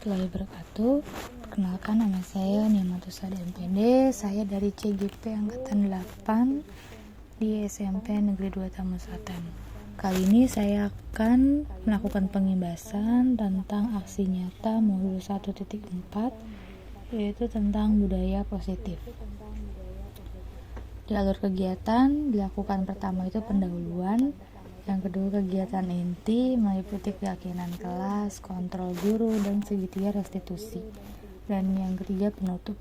warahmatullahi wabarakatuh. Perkenalkan, nama saya Niamatus Sada MPD. Saya dari CGP Angkatan 8 di SMP Negeri 2 Tamu Selatan. Kali ini saya akan melakukan pengimbasan tentang aksi nyata modul 1.4, yaitu tentang budaya positif. Di alur kegiatan dilakukan pertama itu pendahuluan, yang kedua kegiatan inti meliputi keyakinan kelas, kontrol guru, dan segitiga restitusi, dan yang ketiga penutup.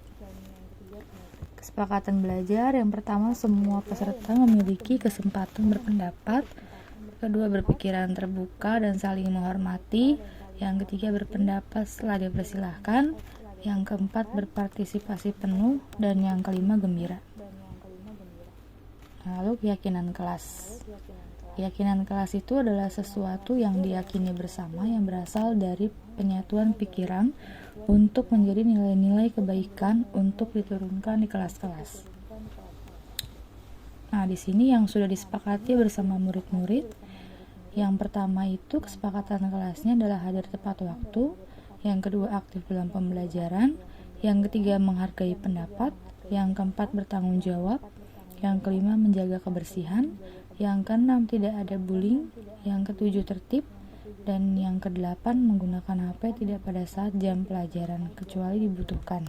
Kesepakatan belajar, yang pertama semua peserta memiliki kesempatan berpendapat, kedua berpikiran terbuka dan saling menghormati, yang ketiga berpendapat setelah dipersilahkan, yang keempat berpartisipasi penuh, dan yang kelima gembira. Lalu keyakinan kelas. Keyakinan kelas itu adalah sesuatu yang diyakini bersama yang berasal dari penyatuan pikiran untuk menjadi nilai-nilai kebaikan untuk diturunkan di kelas-kelas. Nah, di sini yang sudah disepakati bersama murid-murid, yang pertama itu kesepakatan kelasnya adalah hadir tepat waktu, yang kedua aktif dalam pembelajaran, yang ketiga menghargai pendapat, yang keempat bertanggung jawab, yang kelima menjaga kebersihan, yang keenam tidak ada bullying, yang ketujuh tertib, dan yang kedelapan menggunakan HP tidak pada saat jam pelajaran kecuali dibutuhkan.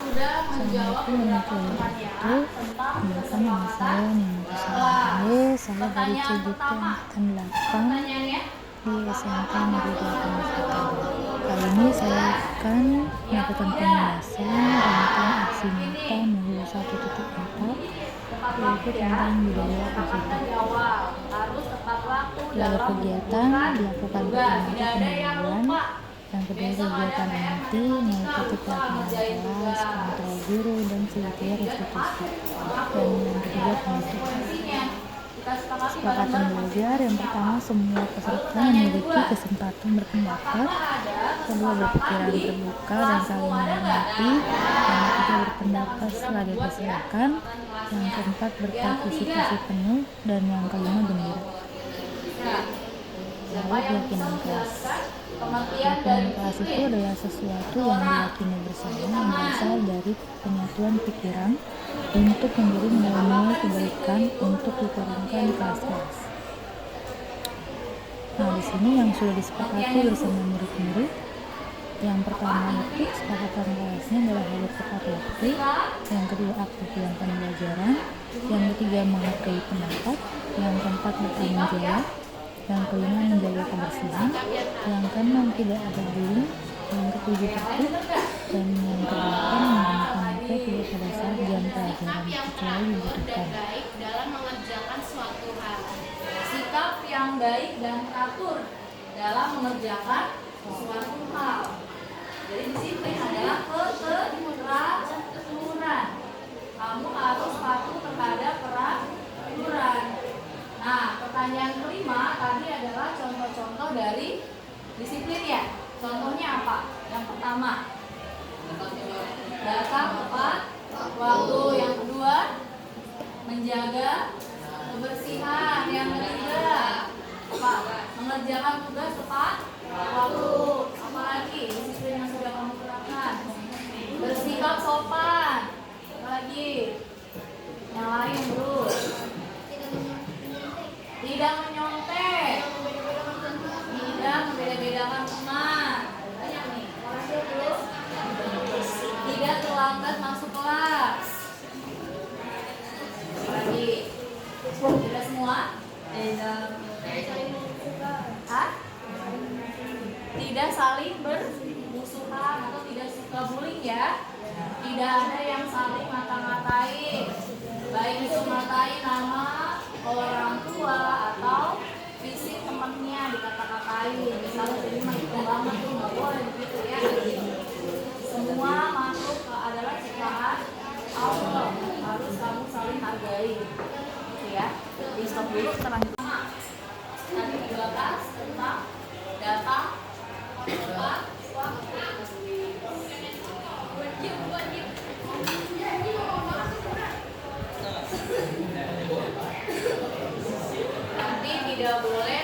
Assalamualaikum warahmatullahi wabarakatuh. Perkenalkan, nama saya Niamatus Sada MPD. Saya dari CGP Angkatan 8 di SMP Negeri 2 Tamu Selatan. Kali ini saya akan melakukan pembahasan tentang aksi nyata modul 1.4, yaitu tentang budaya positif. Di alur kegiatan dilakukan pertama pendahuluan, yang kedua kegiatan inti meliputi keyakinan kelas, kontrol guru, dan segitiga restitusi, dan yang ketiga penutup. Kesepakatan belajar, yang pertama semua peserta memiliki kesempatan berpendapat, kedua berpikiran terbuka dan saling menghormati, yang ketiga berpendapat setelah dipersilakan, yang keempat berpartisipasi penuh, dan yang kelima gembira. Lalu keyakinan kelas. Keyakinan kelas itu adalah sesuatu yang diyakini bersama yang berasal dari penyatuan pikiran untuk menjadi nilai-nilai kebaikan untuk diturunkan di kelas-kelas. Nah, di sini yang sudah disepakati bersama murid-murid, yang pertama itu kesepakatan kelasnya adalah hadir tepat waktu, yang kedua aktif dalam pembelajaran, yang ketiga menghargai pendapat, yang keempat bertanggung jawab, yang kelima menjaga kebersihan, yang keenam tidak ada bullying, yang ketujuh tertib, dan yang kedelapan menggunakan HP tidak pada saat jam pelajaran kecuali dibutuhkan. Dalam mengerjakan suatu hal, sikap yang baik dan teratur dalam mengerjakan suatu hal. Jadi disiplin adalah keteraturan. Kamu harus patuh terhadap peraturan. Nah, pertanyaan kelima tadi adalah contoh-contoh dari disiplin ya. Contohnya apa? Yang pertama, datang tepat waktu. Yang kedua, menjaga kebersihan. Yang ketiga, mengerjakan tugas tepat waktu. Apalagi disiplin yang sudah kamu terapkan. Bersikap sopan. Apalagi yang lain bro. Tidak menyontek, tidak membeda-bedakan teman, tidak terlambat masuk kelas. Lagi, tidak semua? Tidak saling bermusuhan atau tidak suka bullying ya. Tidak ada yang saling ngata-ngatain, baik itu ngatain nama orang tua atau fisik temannya dikata-katain. Misalnya jadi makin banget tuh nggak boleh begitu ya. Semua makhluk adalah ciptaan Allah, harus kamu saling hargai. Oke ya. Di stop dulu, kita lanjut. Tadi dibahas tentang data tepat waktu. Nanti tidak boleh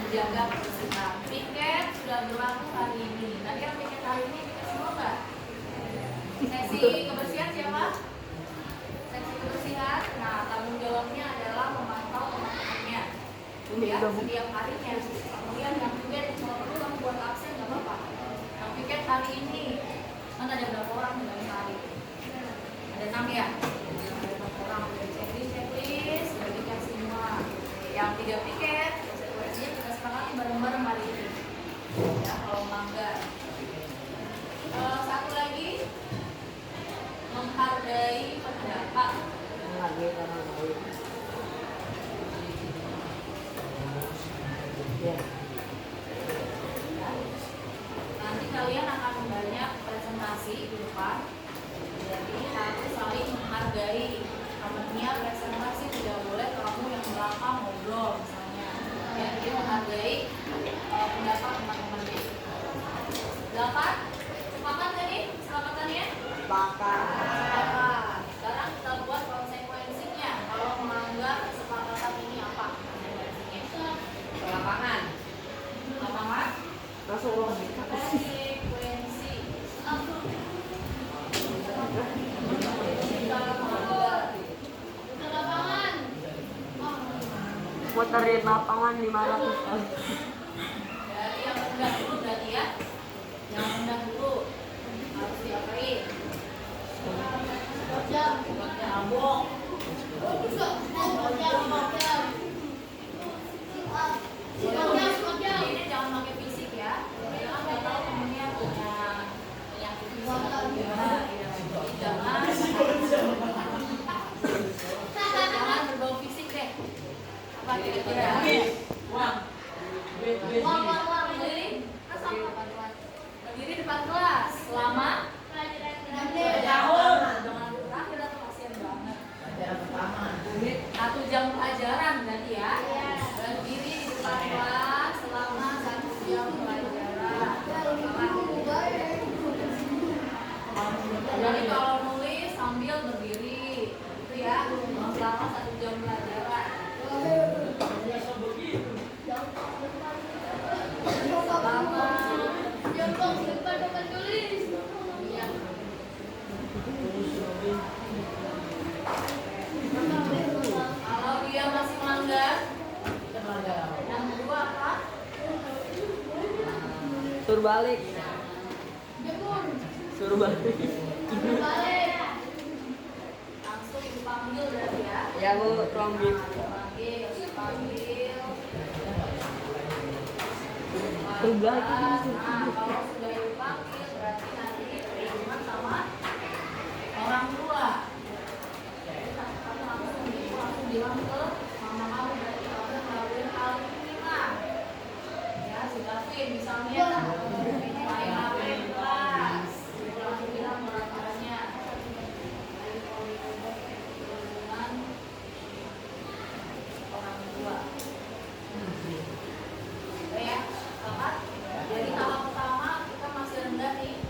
menjaga kebersihan. Piket sudah berlaku hari ini. Tadi yang piket hari ini piket semua nggak? Sesi kebersihan siapa? Sesi kebersihan. Nah, tanggung jawabnya adalah memantau teman-temannya. Ya, setiap harinya. Kemudian yang piket kalau perlu kamu buat absen nggak apa-apa. Yang piket hari ini, kan ada berapa orang dalam hari? Ada 6 ya? Ada 6 orang. Checklist, sudah piket semua. Yang 3 piket, konsekuensinya kita sepakati bareng-bareng hari ini. Ya, kalau melanggar. Satu lagi, menghargai pendapat. Nanti kalian akan banyak presentasi di depan, jadi harus saling menghargai. Namanya presentasi tidak boleh kamu yang belakang ngobrol misalnya. Ya, jadi menghargai pendapat teman-temannya. 8, sepakat tadi? Sepakatannya? Sepakat. Sekarang kita buat konsekuensinya. Kalau melanggar kesepakatan ini apa? Konsekuensinya? Lapangan. Lapangan? Konsekuensi. Muterin lapangan 500 kali. Dari yang rendah dulu berarti ya. Yang rendah dulu harus diapain? Nyambung. Ini jangan pakai fisik ya. Jangan nggak tahu temennya punya penyakit fisik atau gimana. Jangan berbau fisik deh. Apa kira-kira? Berdiri depan kelas selama jangan terakhir atau kasihan banget. 1 jam pelajaran berarti ya. Berdiri di depan kelas selama 1 jam pelajaran. Jadi kalau nulis sambil berdiri itu ya selama 1 jam pelajaran. Kalau dia masih melanggar, yang kedua apa? Suruh balik. Suruh balik. Langsung dipanggil berarti ya. Ya Bu, tolong Panggil. Suruh balik. Nah, kalau sudah dipanggil berarti nanti berhubungan sama orang tua. Kamu langsung bilang ke mama kamu berarti kamu ngelakuin hal ini lah. Ya, si Gavin misalnya main HP di kelas, langsung bilang ke orang tuanya. Berhubungan orang tua. Oke ya, sepakat? Jadi tahap pertama kita masih rendah nih,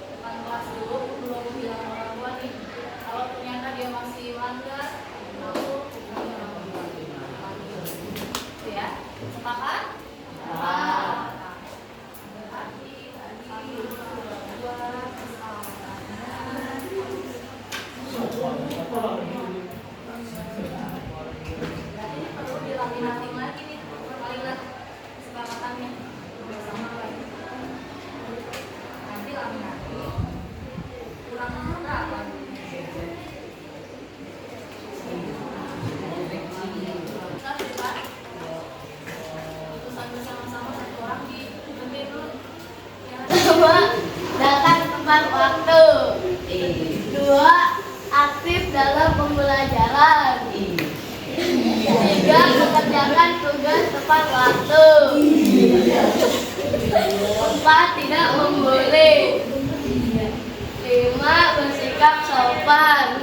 depan kelas dulu, belum bilang orang tua nih. Kalau ternyata dia masih melanggar, langsung hubungi orang tua. Gitu ya, sepakat? Sepakat. Berarti tadi 1, 2, berarti ini perlu dilatih-latih lagi nih, kalian kesepakatannya bersama lagi. Nanti lagi kurang berapa? Kita bebas putusan bersama-sama 1 orang di nanti dulu. Datang tepat waktu. 2. Aktif dalam pembelajaran. 3. Mengerjakan tugas tepat waktu. 4. Tidak membuli. 5. Bersikap sopan.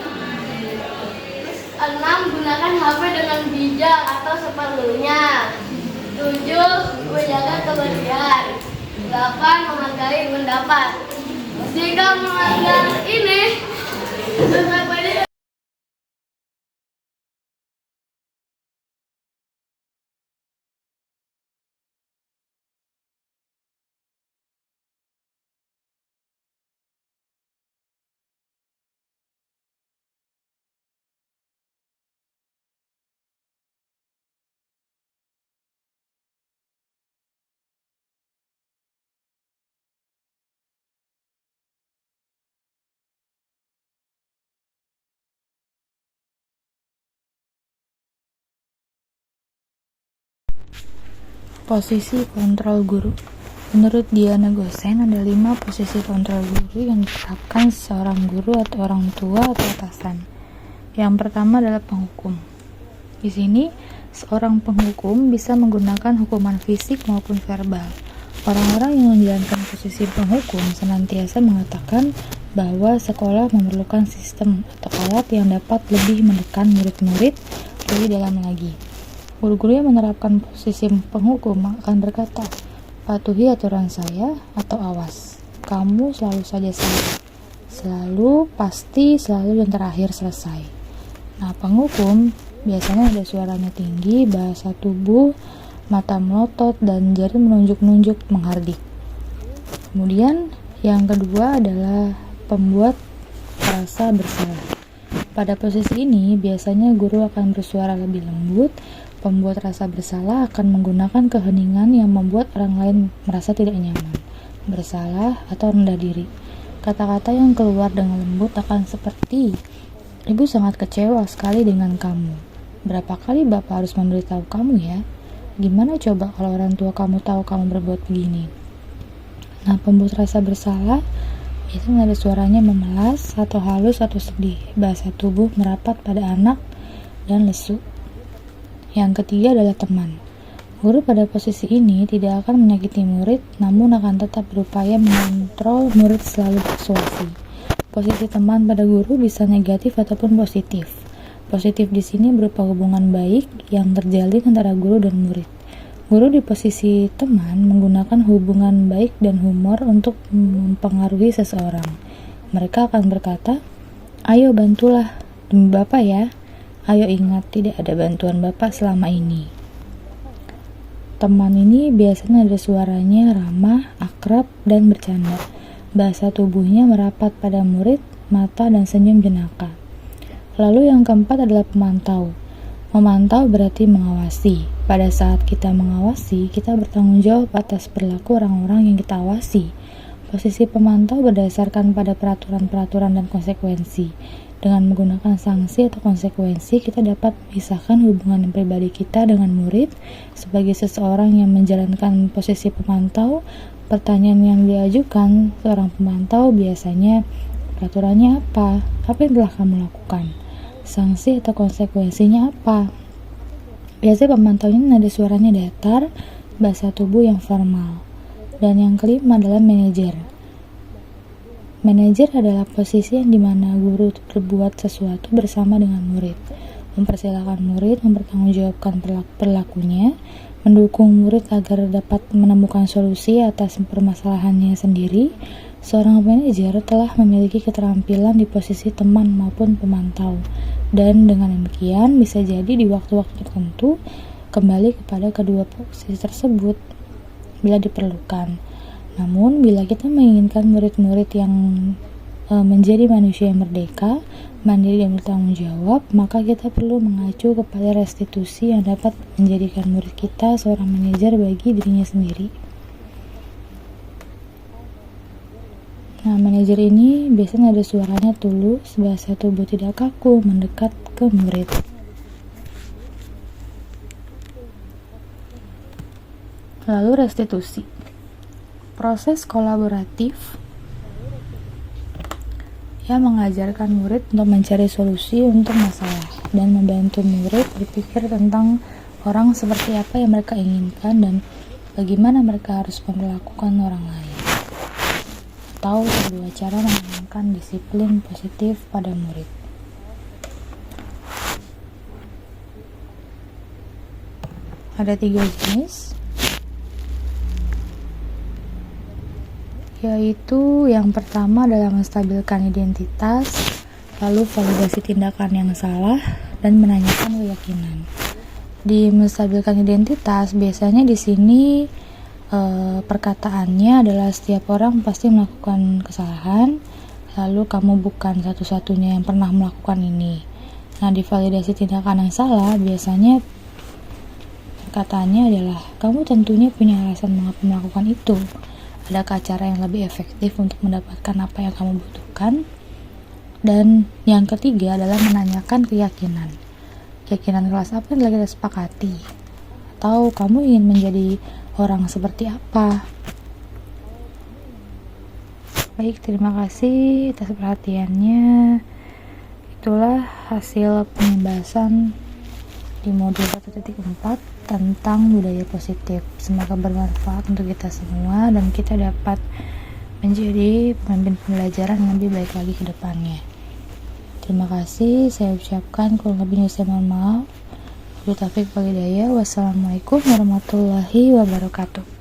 6. Gunakan HP dengan bijak atau seperlunya. 7. Menjaga kebersihan. 8. Menghargai pendapat. Jika melanggar ini, tetap Posisi kontrol guru. Menurut Diana Gosen, ada 5 posisi kontrol guru yang diterapkan seorang guru atau orang tua atau atasan. Yang pertama adalah penghukum. Di sini, seorang penghukum bisa menggunakan hukuman fisik maupun verbal. Orang-orang yang menjalankan posisi penghukum senantiasa mengatakan bahwa sekolah memerlukan sistem atau alat yang dapat lebih menekan murid-murid lebih dalam lagi. Guru-guru yang menerapkan posisi penghukum akan berkata, patuhi aturan saya atau awas. Kamu selalu saja salah. Selalu, pasti, selalu dan terakhir selesai. Nah, penghukum biasanya ada suaranya tinggi, bahasa tubuh, mata melotot, dan jari menunjuk-nunjuk menghardik. Kemudian yang kedua adalah pembuat rasa bersalah. Pada posisi ini biasanya guru akan bersuara lebih lembut. Pembuat rasa bersalah akan menggunakan keheningan yang membuat orang lain merasa tidak nyaman, bersalah, atau rendah diri. Kata-kata yang keluar dengan lembut akan seperti, Ibu sangat kecewa sekali dengan kamu. Berapa kali Bapak harus memberitahu kamu ya? Gimana coba kalau orang tua kamu tahu kamu berbuat begini? Nah, pembuat rasa bersalah itu ada suaranya memelas atau halus atau sedih. Bahasa tubuh merapat pada anak dan lesu. Yang ketiga adalah teman. Guru pada posisi ini tidak akan menyakiti murid, namun akan tetap berupaya mengontrol murid selalu persuasi. Posisi teman pada guru bisa negatif ataupun positif. Positif di sini berupa hubungan baik yang terjalin antara guru dan murid. Guru di posisi teman menggunakan hubungan baik dan humor untuk mempengaruhi seseorang. Mereka akan berkata, ayo bantulah demi Bapak ya. Ayo ingat, tidak ada bantuan Bapak selama ini. Teman ini biasanya ada suaranya ramah, akrab, dan bercanda. Bahasa tubuhnya merapat pada murid, mata, dan senyum jenaka. Lalu yang keempat adalah pemantau. Memantau berarti mengawasi. Pada saat kita mengawasi, kita bertanggung jawab atas perilaku orang-orang yang kita awasi. Posisi pemantau berdasarkan pada peraturan-peraturan dan konsekuensi. Dengan menggunakan sanksi atau konsekuensi, kita dapat memisahkan hubungan pribadi kita dengan murid. Sebagai seseorang yang menjalankan posisi pemantau, pertanyaan yang diajukan seorang pemantau biasanya, peraturannya apa? Apa yang telah kamu lakukan? Sanksi atau konsekuensinya apa? Biasanya pemantaunya ada suaranya datar, bahasa tubuh yang formal. Dan yang kelima adalah manajer. Manajer adalah posisi yang dimana guru berbuat sesuatu bersama dengan murid, mempersilahkan murid mempertanggungjawabkan perilakunya, mendukung murid agar dapat menemukan solusi atas permasalahannya sendiri. Seorang manajer telah memiliki keterampilan di posisi teman maupun pemantau, dan dengan demikian bisa jadi di waktu-waktu tertentu kembali kepada kedua posisi tersebut bila diperlukan. Namun, bila kita menginginkan murid-murid yang menjadi manusia yang merdeka, mandiri dan bertanggung jawab, maka kita perlu mengacu kepada restitusi yang dapat menjadikan murid kita seorang manajer bagi dirinya sendiri. Nah, manajer ini biasanya ada suaranya tulus, bahasa tubuh tidak kaku, mendekat ke murid. Lalu restitusi. Proses kolaboratif yang mengajarkan murid untuk mencari solusi untuk masalah dan membantu murid berpikir tentang orang seperti apa yang mereka inginkan dan bagaimana mereka harus memperlakukan orang lain. Atau kedua cara menanamkan disiplin positif pada murid. Ada 3 jenis, yaitu yang pertama adalah menstabilkan identitas, lalu validasi tindakan yang salah, dan menanyakan keyakinan. Di menstabilkan identitas, biasanya di sini perkataannya adalah setiap orang pasti melakukan kesalahan, lalu kamu bukan satu-satunya yang pernah melakukan ini. Nah, di validasi tindakan yang salah, biasanya perkataannya adalah kamu tentunya punya alasan mengapa melakukan itu. Adakah cara yang lebih efektif untuk mendapatkan apa yang kamu butuhkan? Dan yang ketiga adalah menanyakan keyakinan. Keyakinan kelas apa yang telah kita sepakati? atau kamu ingin menjadi orang seperti apa? Baik, terima kasih atas perhatiannya. Itulah hasil pembahasan di modul 1.4 tentang budaya positif. Semoga bermanfaat untuk kita semua dan kita dapat menjadi pemimpin pembelajaran yang lebih baik lagi ke depannya. Terima kasih, saya ucapkan kurang lebihnya saya mohon maaf. Wassalamualaikum warahmatullahi wabarakatuh.